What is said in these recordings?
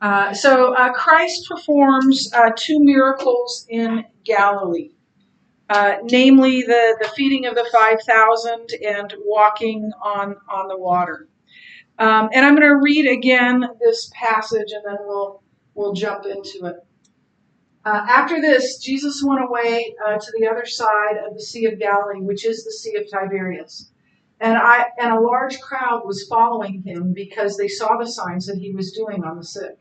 Christ performs two miracles in Galilee, namely the feeding of the 5,000 and walking on the water. And I'm going to read again this passage, and then we'll jump into it. After this, Jesus went away to the other side of the Sea of Galilee, which is the Sea of Tiberias. And a large crowd was following him because they saw the signs that he was doing on the sick.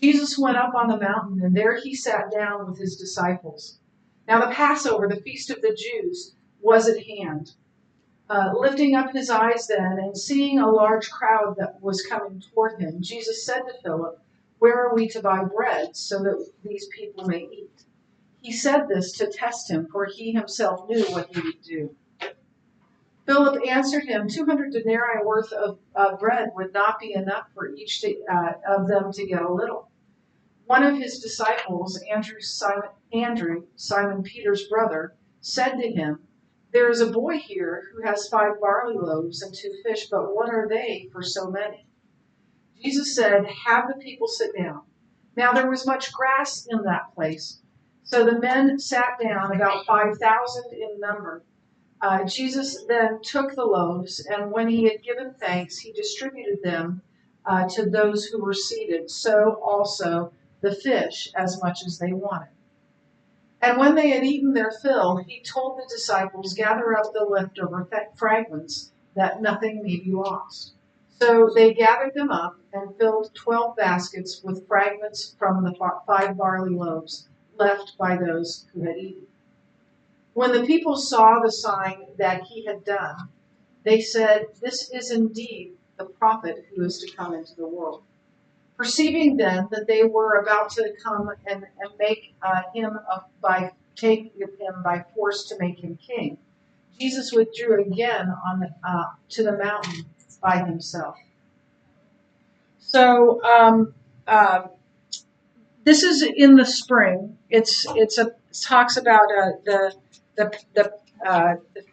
Jesus went up on the mountain, and there he sat down with his disciples. Now the Passover, the feast of the Jews, was at hand. Lifting up his eyes then, and seeing a large crowd that was coming toward him, Jesus said to Philip, "Where are we to buy bread so that these people may eat?" He said this to test him, for he himself knew what he would do. Philip answered him, 200 denarii worth of bread would not be enough for each of them to get a little. One of his disciples, Andrew, Simon Peter's brother, said to him, "There is a boy here who has 5 barley loaves and 2 fish, but what are they for so many?" Jesus said, "Have the people sit down." Now there was much grass in that place. So the men sat down, about 5,000 in number. Jesus then took the loaves, and when he had given thanks, he distributed them to those who were seated, so also the fish, as much as they wanted. And when they had eaten their fill, he told the disciples, "Gather up the leftover fragments, that nothing may be lost." So they gathered them up and filled 12 baskets with fragments from the 5 barley loaves left by those who had eaten. When the people saw the sign that he had done, they said, "This is indeed the prophet who is to come into the world." Perceiving then that they were about to come and make take him by force to make him king, Jesus withdrew again to the mountain by himself. So this is in the spring. It talks about the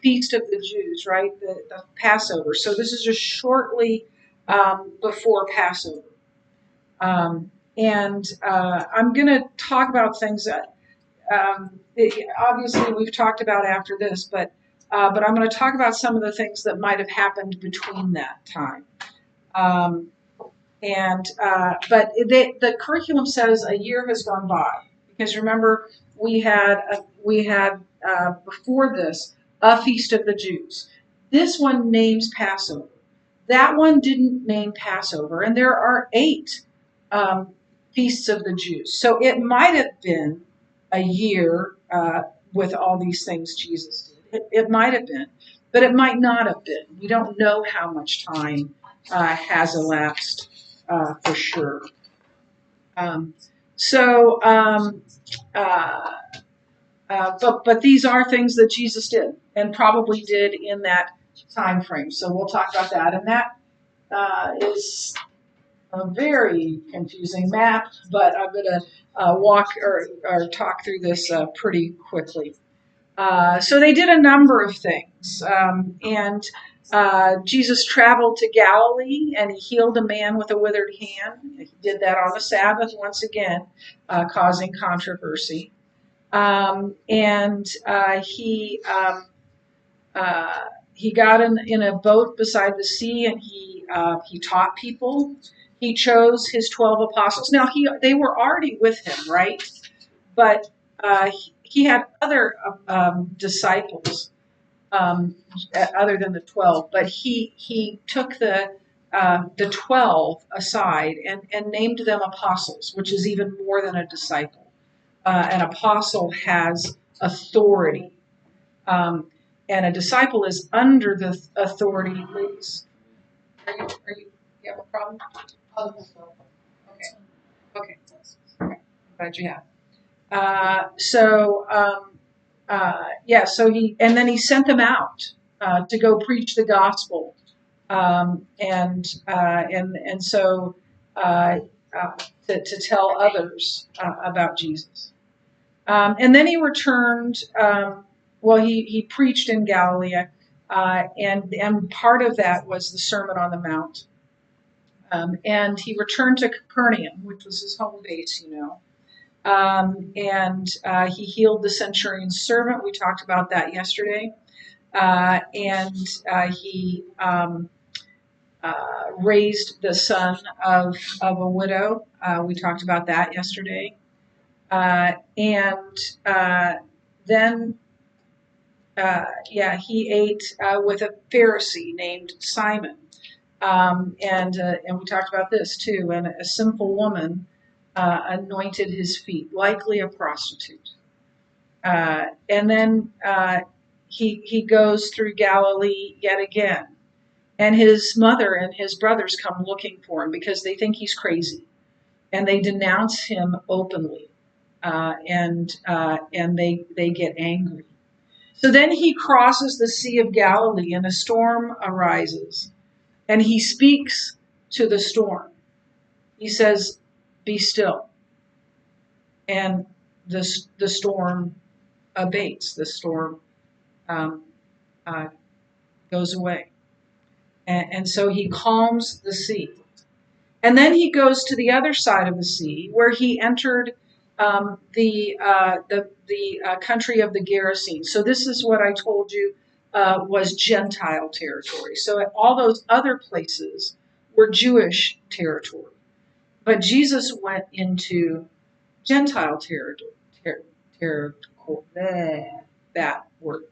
feast of the Jews, right? The Passover. So this is just shortly before Passover. I'm going to talk about things that obviously we've talked about after this, but I'm going to talk about some of the things that might have happened between that time. But the curriculum says a year has gone by, because remember we had before this a feast of the Jews. This one names Passover. That one didn't name Passover, and there are 8 feasts of the Jews. So it might have been a year with all these things Jesus did. It might have been, but it might not have been. We don't know how much time has elapsed for sure. But these are things that Jesus did and probably did in that time frame. So we'll talk about that, and that is a very confusing map, but I'm going to walk or talk through this pretty quickly. So they did a number of things, and Jesus traveled to Galilee, and he healed a man with a withered hand. He did that on the Sabbath, once again, causing controversy. He got in a boat beside the sea, and he taught people. He chose his 12 apostles. Now they were already with him, right? But he had other disciples other than the 12. But he took the 12 aside and named them apostles, which is even more than a disciple. An apostle has authority. And a disciple is under the authority. Ladies, you have a problem? Okay. I'm glad you have. So he sent them out to go preach the gospel, to tell others about Jesus. And then he returned. He preached in Galilee, and part of that was the Sermon on the Mount. And he returned to Capernaum, which was his home base, and he healed the centurion's servant. We talked about that yesterday. And he raised the son of a widow. We talked about that yesterday. And then, he ate with a Pharisee named Simon. And we talked about this too. And a sinful woman anointed his feet, likely a prostitute. And then he goes through Galilee yet again. And his mother and his brothers come looking for him because they think he's crazy. And they denounce him openly. And they get angry. So then he crosses the Sea of Galilee and a storm arises. And he speaks to the storm. He says, "Be still." And the storm abates. The storm goes away. And so he calms the sea. And then he goes to the other side of the sea where he entered the country of the Gerasenes. So this is what I told you was Gentile territory. So all those other places were Jewish territory. But Jesus went into Gentile territory. That word.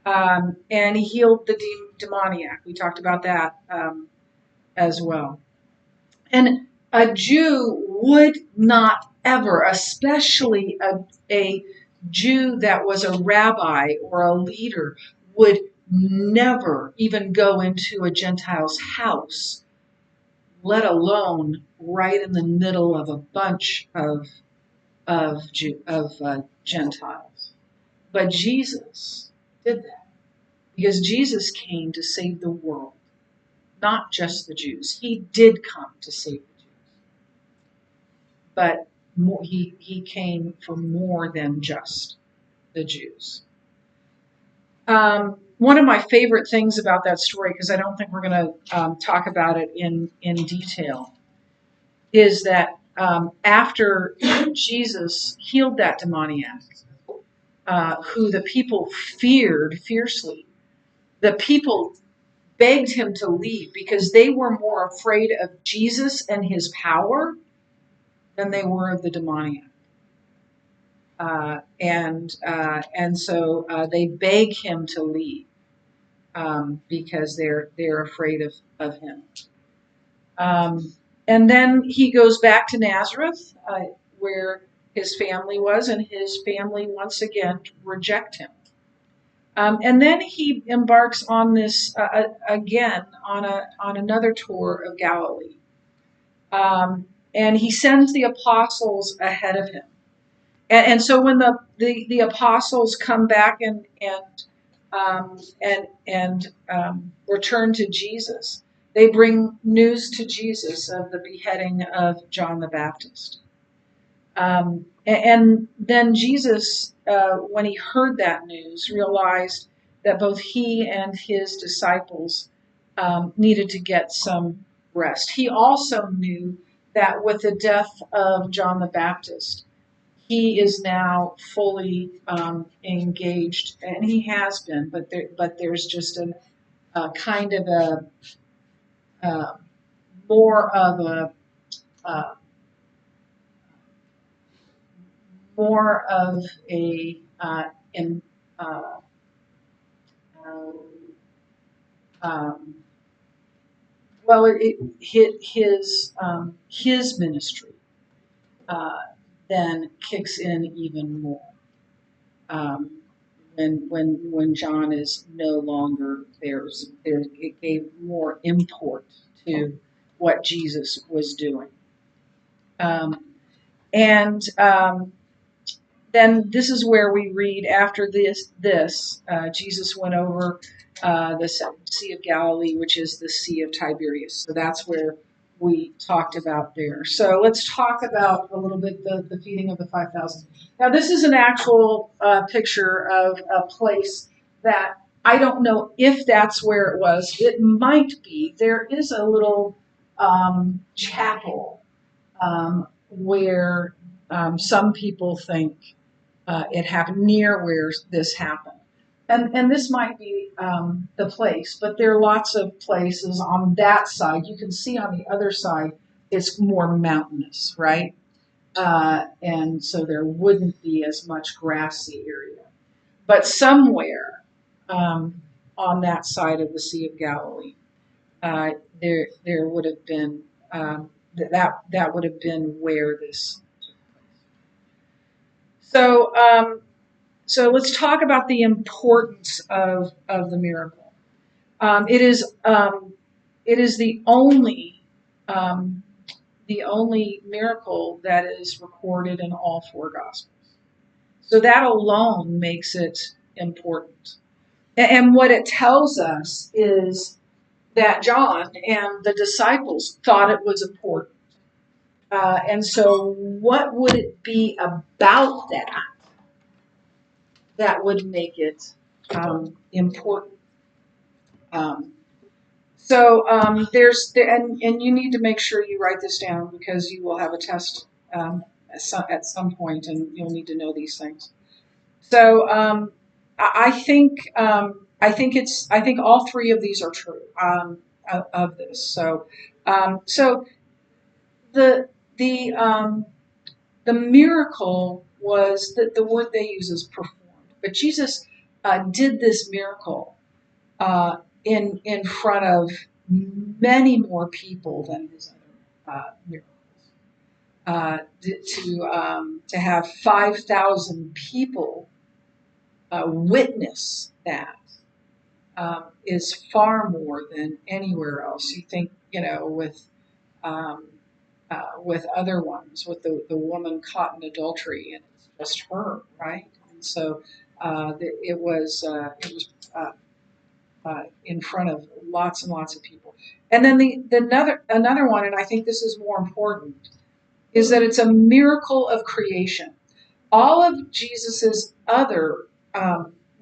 And he healed the demoniac. We talked about that as well. And a Jew would not ever, especially a Jew that was a rabbi or a leader, would never even go into a Gentile's house, let alone right in the middle of a bunch of Gentiles. But Jesus did that because Jesus came to save the world, not just the Jews. He did come to save the Jews, but he came for more than just the Jews. One of my favorite things about that story, because I don't think we're going to talk about it in detail, is that after Jesus healed that demoniac, who the people feared fiercely, the people begged him to leave because they were more afraid of Jesus and his power than they were of the demoniac. And so they beg him to leave because they're afraid of him. And then he goes back to Nazareth, where his family was, and his family once again reject him. And then he embarks on this again on another tour of Galilee, and he sends the apostles ahead of him. And so when the apostles come back and return to Jesus, they bring news to Jesus of the beheading of John the Baptist. And then Jesus, when he heard that news, realized that both he and his disciples needed to get some rest. He also knew that with the death of John the Baptist, he is now fully engaged, and he has been, but there's just a kind of a more of a it hit his ministry then kicks in even more when John is no longer there. It gave more import to what Jesus was doing. Then this is where we read after this Jesus went over the Sea of Galilee, which is the Sea of Tiberias. So that's where we talked about there. So let's talk about a little bit the feeding of the 5,000. Now this is an actual picture of a place that I don't know if that's where it was. It might be. There is a little chapel where some people think it happened near where this happened. And this might be the place, but there are lots of places on that side. You can see on the other side, it's more mountainous, right? And so there wouldn't be as much grassy area. But somewhere on that side of the Sea of Galilee, there would have been that would have been where this. So so let's talk about the importance of the miracle. It is the only miracle that is recorded in all four Gospels. So that alone makes it important. And what it tells us is that John and the disciples thought it was important. And so, what would it be about that would make it important? And you need to make sure you write this down because you will have a test at some point, and you'll need to know these things. So I think I think all three of these are true of this. So the the miracle was that the word they use is performed, but Jesus did this miracle in front of many more people than his other miracles. To have 5,000 people witness that is far more than anywhere else. You think, with other ones, with the woman caught in adultery, and it's just her, right? And so it was in front of lots and lots of people. And then another one, and I think this is more important, is that it's a miracle of creation. All of Jesus's other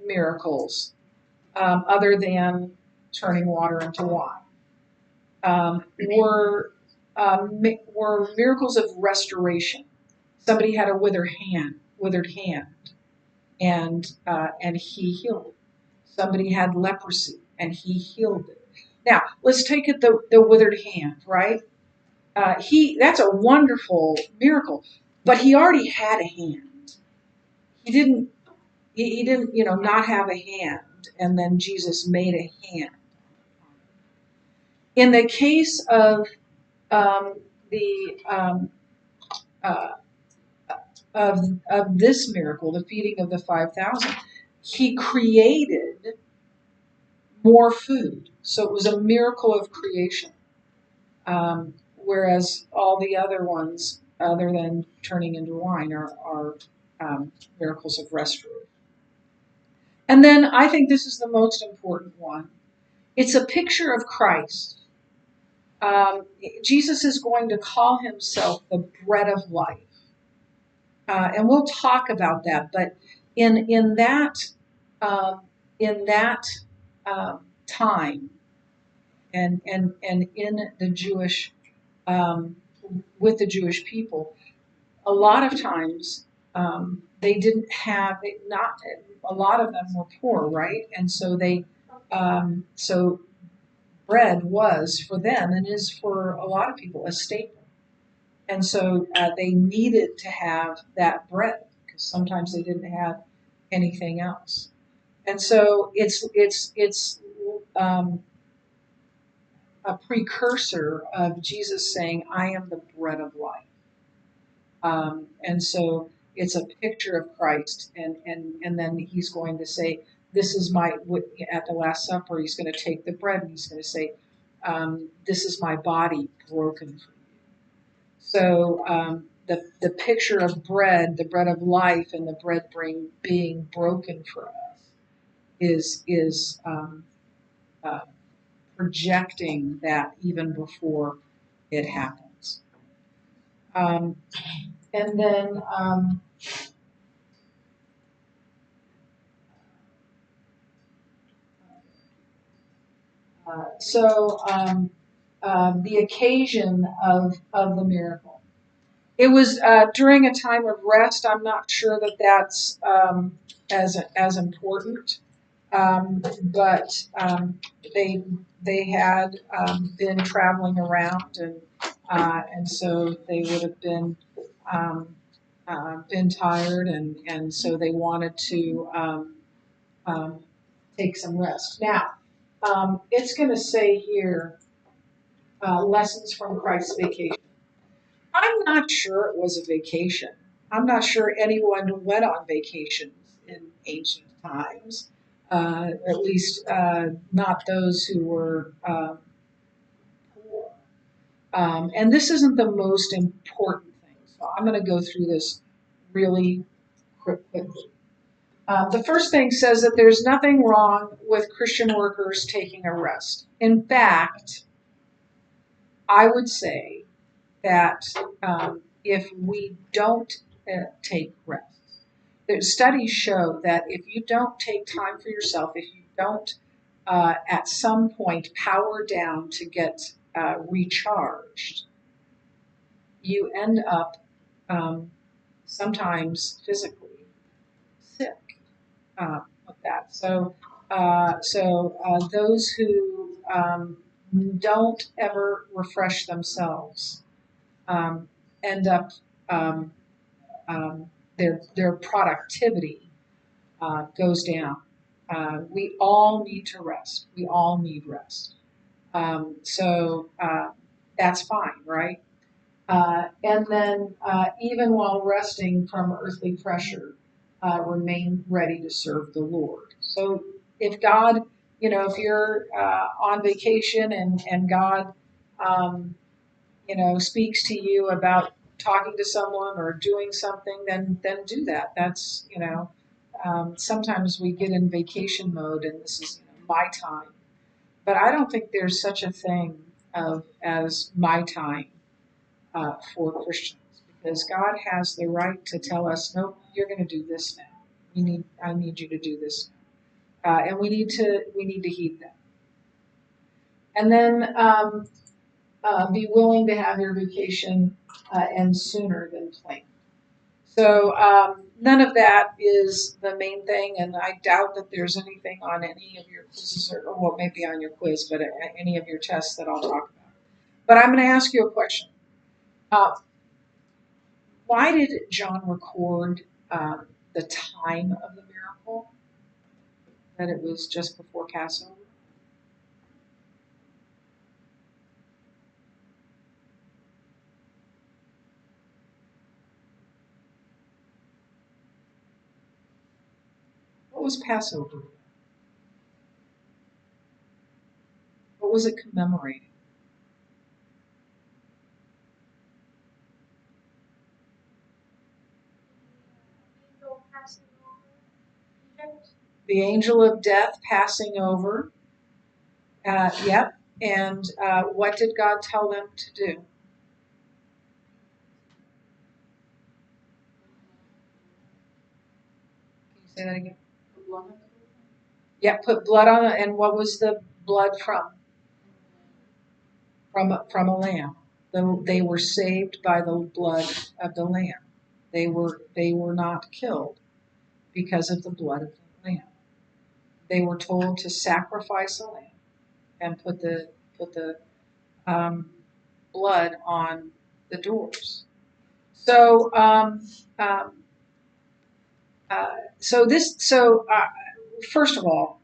miracles, other than turning water into wine, were miracles of restoration. Somebody had a withered hand, and he healed it. Somebody had leprosy, and he healed it. Now let's take it the withered hand, right? That's a wonderful miracle, but he already had a hand. He didn't not have a hand, and then Jesus made a hand. In the case of the uh, of this miracle, the feeding of the 5,000, he created more food. So it was a miracle of creation. Whereas all the other ones, other than turning into wine, are miracles of restoration. And then I think this is the most important one. It's a picture of Christ. Jesus is going to call himself the bread of life. And we'll talk about that. But in that time, and in the Jewish with the Jewish people, a lot of times they didn't have not a lot of them were poor, right? And so so bread was for them and is for a lot of people a staple. And so they needed to have that bread because sometimes they didn't have anything else. And so it's a precursor of Jesus saying, "I am the bread of life." And so it's a picture of Christ, and then he's going to say, "This is my." At the Last Supper, he's going to take the bread and he's going to say, "This is my body broken for you." So the picture of bread, the bread of life, and the bread being broken for us is projecting that even before it happens. And then the occasion of the miracle. It was during a time of rest. I'm not sure that that's as important, but they had been traveling around, and so they would have been tired, and so they wanted to um, take some rest. Now, it's going to say here lessons from Christ's vacation. I'm not sure it was a vacation. I'm not sure anyone went on vacations in ancient times, at least not those who were poor. And this isn't the most important thing, so I'm going to go through this really quickly. The first thing says that there's nothing wrong with Christian workers taking a rest. In fact, I would say that if we don't take rest, the studies show that if you don't take time for yourself, if you don't at some point power down to get recharged, you end up sometimes physically sick with that. So those who don't ever refresh themselves end up um, their productivity goes down. We all need to rest. We all need rest. So that's fine, right? And then even while resting from earthly pressure, remain ready to serve the Lord. So if God, if you're on vacation and God, um, speaks to you about talking to someone or doing something, then do that. That's sometimes we get in vacation mode, and this is my time. But I don't think there's such a thing as my time for Christians, because God has the right to tell us, no, you're going to do this now. I need you to do this now, and we need to heed that. And then be willing to have your vacation end sooner than planned. So none of that is the main thing, and I doubt that there's anything on any of your quizzes, or well, maybe on your quiz, but any of your tests that I'll talk about. But I'm going to ask you a question. Uh, why did John record the time of the miracle? That it was just before Passover? What was Passover? What was it commemorating? The angel of death passing over. Yep. And what did God tell them to do? Can you say that again? Yeah, put blood on it. And what was the blood from? From a lamb. They were saved by the blood of the lamb. They were not killed because of the blood of the lamb. They were told to sacrifice a lamb and put the um, blood on the doors. So um, first of all,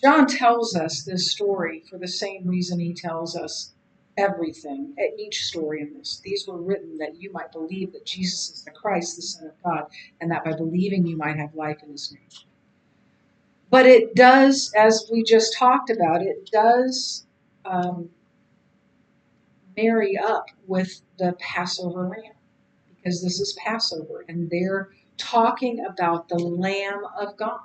John tells us this story for the same reason he tells us everything, each story in this. These were written that you might believe that Jesus is the Christ, the Son of God, and that by believing you might have life in his name. But it does, as we just talked about, it does um, marry up with the Passover lamb, because this is Passover, and they're talking about the Lamb of God.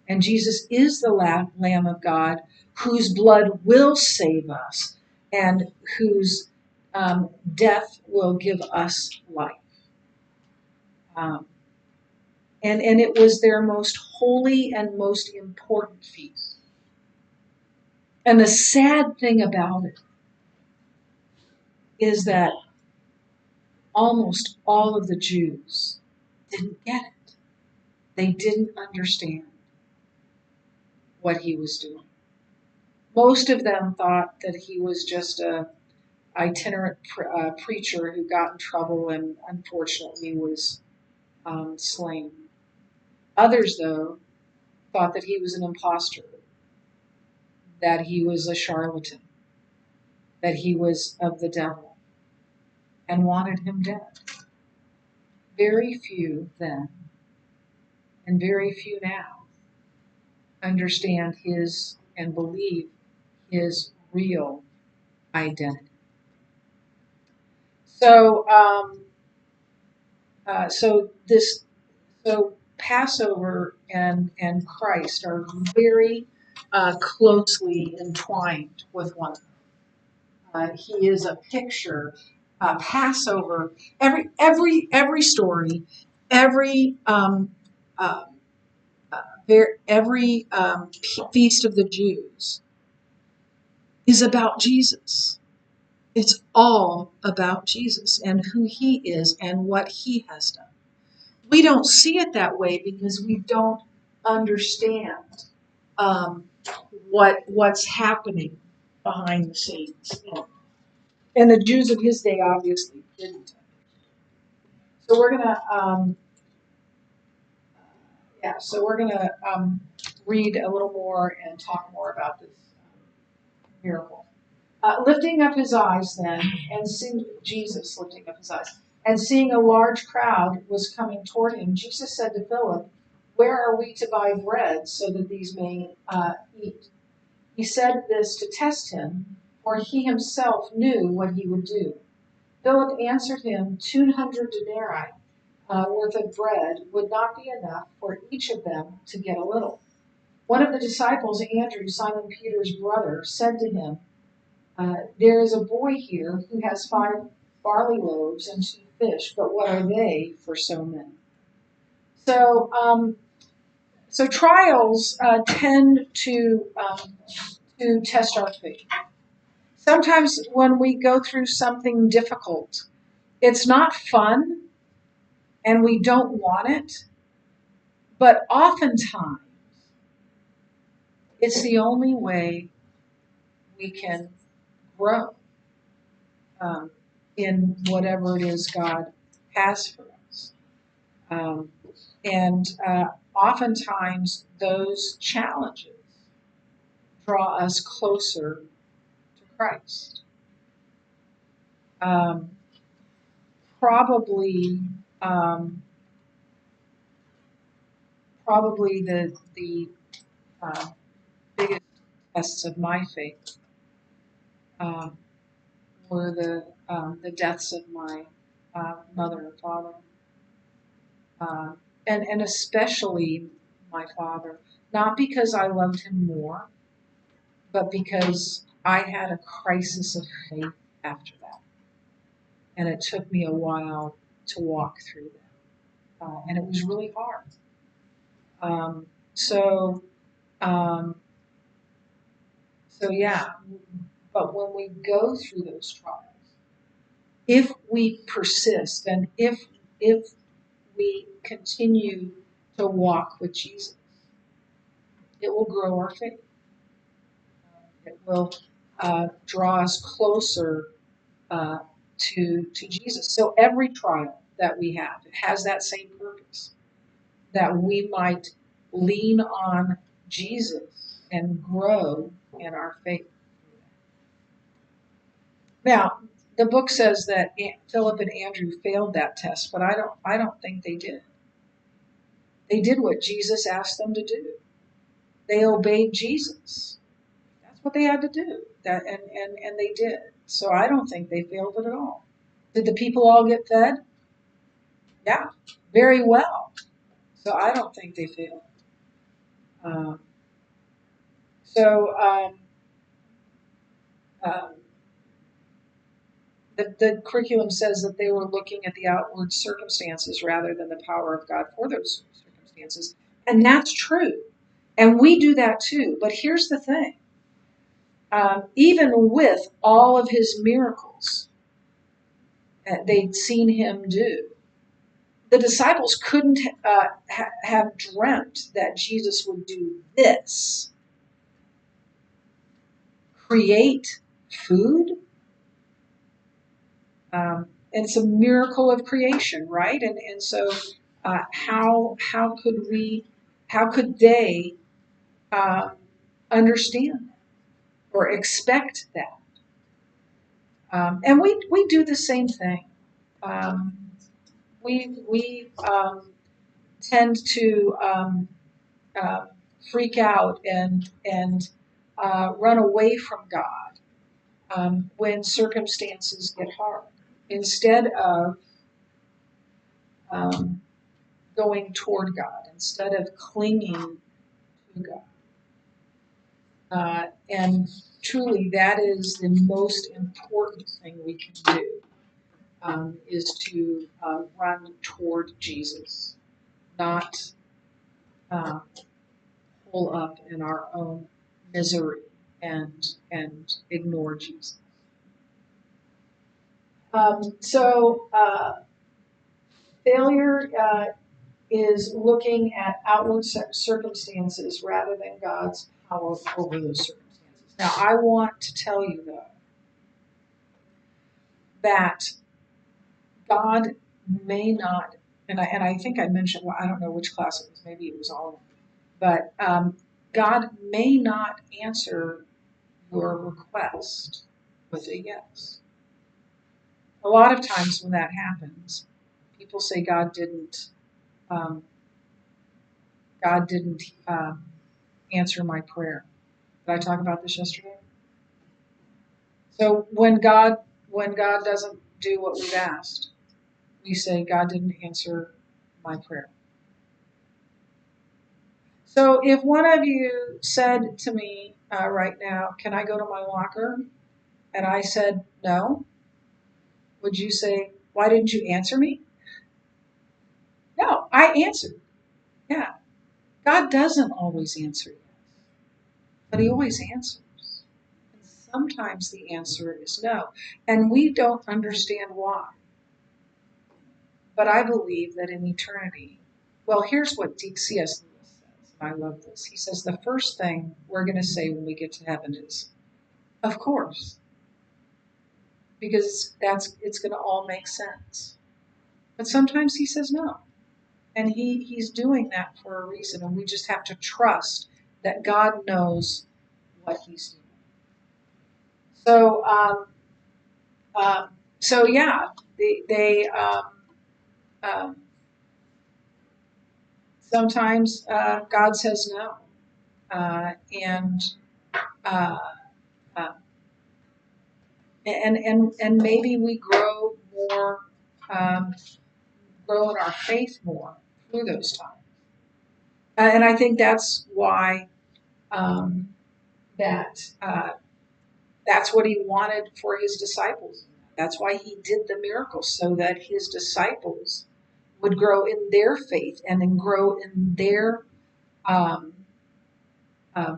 And Jesus is the Lamb of God whose blood will save us and whose death will give us life. Um, and it was their most holy and most important feast. And the sad thing about it is that almost all of the Jews didn't get it. They didn't understand what he was doing. Most of them thought that he was just a itinerant preacher who got in trouble and unfortunately was slain. Others, though, thought that he was an impostor, that he was a charlatan, that he was of the devil, and wanted him dead. Very few then, and very few now, understand his and believe his real identity. So, so Passover and Christ are very closely entwined with one another. He is a picture. Passover. Every story, every uh, every feast of the Jews is about Jesus. It's all about Jesus and who he is and what he has done. We don't see it that way because we don't understand um, what's happening behind the scenes. And the Jews of his day obviously didn't. So we're gonna so we're gonna read a little more and talk more about this miracle. Lifting up his eyes then, and seeing Jesus lifting up his eyes, and seeing a large crowd was coming toward him, Jesus said to Philip, "Where are we to buy bread so that these may eat?" He said this to test him, for he himself knew what he would do. Philip answered him, 200 denarii worth of bread would not be enough for each of them to get a little. One of the disciples, Andrew, Simon Peter's brother, said to him, there is a boy here who has 5 barley loaves and 2 fish, but what are they for so many? So, so trials tend to test our faith. Sometimes when we go through something difficult, it's not fun and we don't want it, but oftentimes it's the only way we can grow in whatever it is God has for us. And oftentimes those challenges draw us closer to Christ. Probably the biggest tests of my faith were the deaths of my mother and father, and especially my father. Not because I loved him more, but because I had a crisis of faith after that, and it took me a while to walk through that, and it was really hard. Um, so, um, so yeah. But when we go through those trials, if we persist and if we continue to walk with Jesus, it will grow our faith. It will draw us closer to Jesus. So every trial that we have, it has that same purpose, that we might lean on Jesus and grow in our faith. Now, the book says that Philip and Andrew failed that test, but I don't think they did. They did what Jesus asked them to do. They obeyed Jesus. That's what they had to do. And they did. So I don't think they failed it at all. Did the people all get fed? Yeah, very well. So I don't think they failed. Um, so um, the curriculum says that they were looking at the outward circumstances rather than the power of God for those circumstances. And that's true. And we do that too. But here's the thing. even with all of his miracles that they'd seen him do. The disciples couldn't have dreamt that Jesus would do this. Create food. It's a miracle of creation, right? And so how could they understand that or expect that? And we do the same thing. We tend to freak out and run away from God when circumstances get hard, instead of going toward God, instead of clinging to God. And truly, that is the most important thing we can do, is to run toward Jesus, not pull up in our own misery and ignore Jesus. So failure is looking at outward circumstances rather than God's power over those circumstances. Now, I want to tell you, though, that God may not, and I think I mentioned, well, I don't know which class it was, maybe it was all of them, but God may not answer your request with a yes. A lot of times when that happens, people say God didn't answer my prayer. Did I talk about this yesterday? So when God doesn't do what we've asked, we say God didn't answer my prayer. So if one of you said to me right now, "Can I go to my locker?" and I said no, would you say, "Why didn't you answer me?" No, I answered. Yeah. God doesn't always answer yes, but he always answers. And sometimes the answer is no. And we don't understand why. But I believe that in eternity, well, here's what C.S. Lewis says, and I love this. He says the first thing we're going to say when we get to heaven is, "Of course," because it's going to all make sense. But sometimes he says no, and he's doing that for a reason, and we just have to trust that God knows what he's doing. So, so yeah, they sometimes God says no, and uh, uh, and maybe we grow more, grow in our faith more through those times. And I think that's why that that's what he wanted for his disciples. That's why he did the miracles, so that his disciples would grow in their faith and then grow in their um, uh,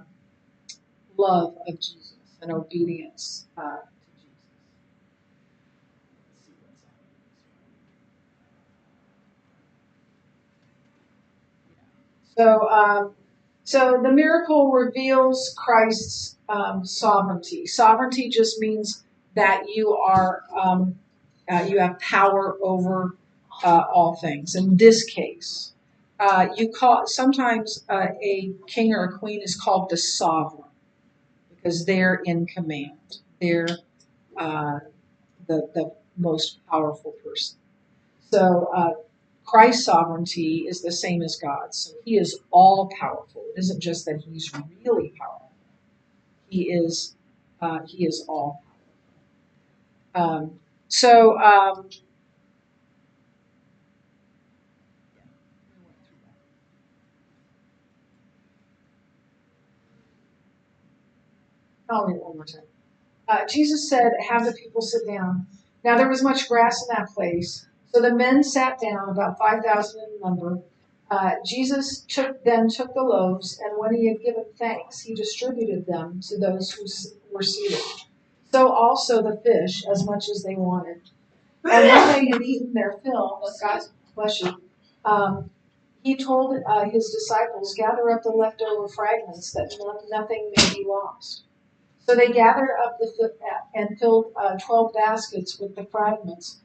love of Jesus and obedience to Jesus. So the miracle reveals Christ's sovereignty. Sovereignty just means that you have power over all things. In this case, sometimes a king or a queen is called the sovereign because they're in command. They're the most powerful person. So Christ's sovereignty is the same as God's. So he is all powerful. It isn't just that he's really powerful. He is all powerful. So I'll read it one more time. Jesus said, "Have the people sit down." Now there was much grass in that place. So the men sat down, about 5,000 in number. Jesus then took the loaves, and when he had given thanks, he distributed them to those who were seated. So also the fish, as much as they wanted. And when they had eaten their fill, God bless you, he told his disciples, gather up the leftover fragments that nothing may be lost. So they gathered up and filled 12 baskets with the fragments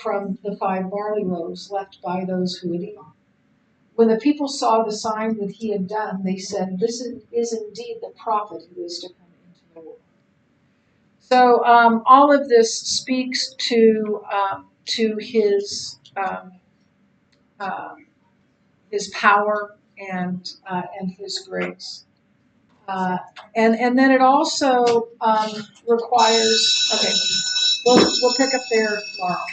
from the 5 barley loaves left by those who had eaten. When the people saw the sign that he had done, they said, this is indeed the prophet who is to come into the world. So all of this speaks to his power and his grace. And then it also requires, okay, we'll pick up there tomorrow.